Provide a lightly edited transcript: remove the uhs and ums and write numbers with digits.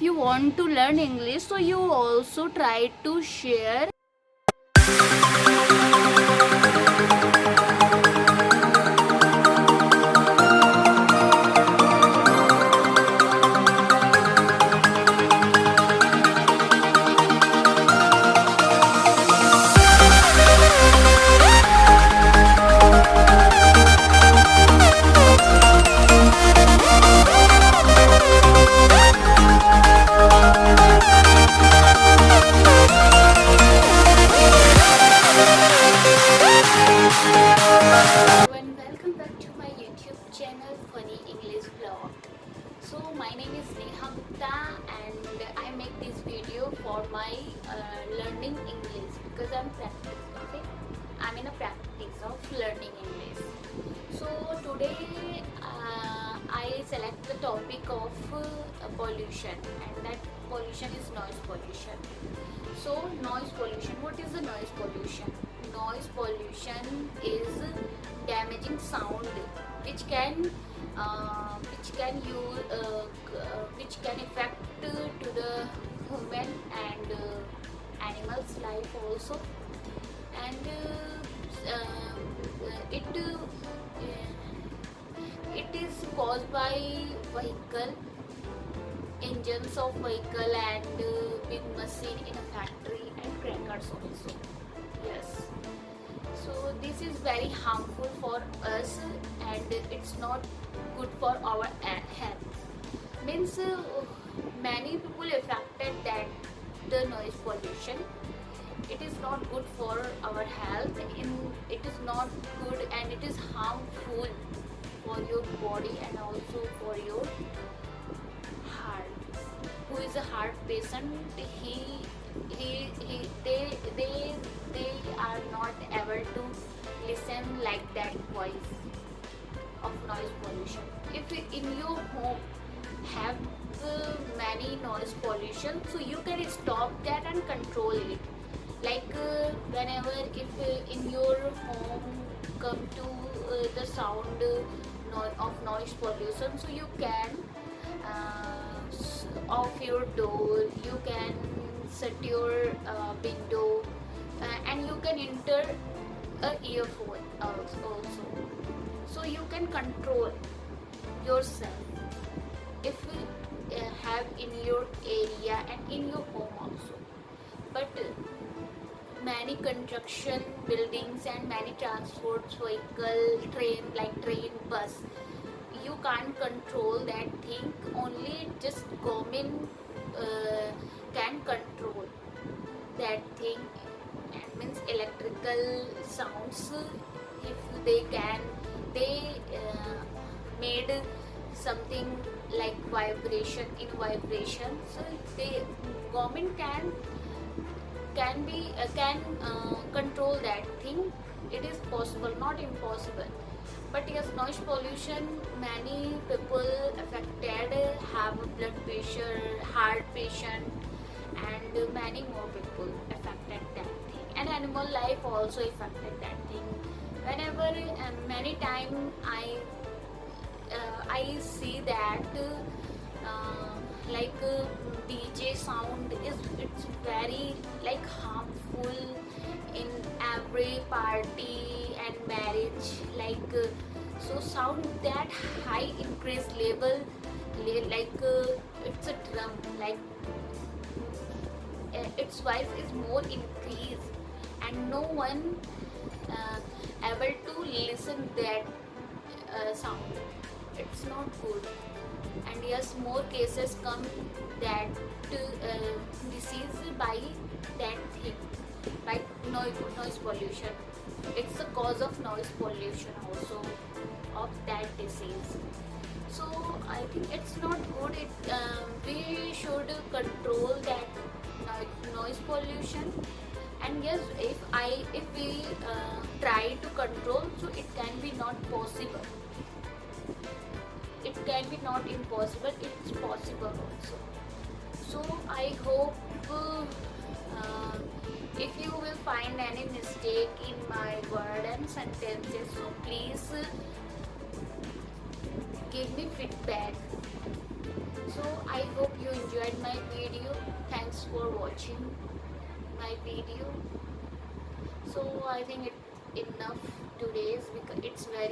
you want to learn English, so you also try to share everyone, welcome back to my YouTube channel Funny English Vlog. So my name is Neha Gupta and I make this video for my learning English because I'm in a practice of learning English. So today I select the topic of pollution, and that pollution is noise pollution. So noise pollution, what is the noise pollution? Noise pollution is damaging sound which can affect to the human and animals life also, and it is caused by vehicle engines of vehicle and big machine in a factory and crackers also. Yes, so this is very harmful for us and it's not good for our health. Means many people affected that the noise pollution, it is not good for our health, it is not good and it is harmful for your body and also for your heart. Who is a heart patient, they are not able to listen like that voice of noise pollution. If in your home have many noise pollution, so you can stop that and control it. Like whenever if in your home come to the sound of noise pollution, so you can off your door, you can shut your window, and you can enter a earphone also, so you can control yourself if you have in your area and in your home also. But many construction buildings and many transport vehicle, train, bus, you can't control that thing, only just government can control that thing. That means electrical sounds, if they made something like vibration, so the government can control that thing. It is possible, not impossible. But yes, noise pollution, many people affected have blood pressure, heart patient, and many more people affected that thing. And animal life also affected that thing. Whenever many time I see that DJ sound it's very like harmful in every party and marriage, so sound that high increased level, it's a drum, its voice is more increased and no one able to listen that sound. It's not good. And yes, more cases come that disease by that thing, by noise pollution. It's the cause of noise pollution also of that disease. So I think it's not good. We should control that noise pollution. And yes, if we try to control, so it can be not possible. It can be not impossible, it's possible also. So I hope if you will find any mistake in my word and sentences, so please give me feedback So I hope you enjoyed my video. Thanks for watching my video. So I think it enough today's because it's very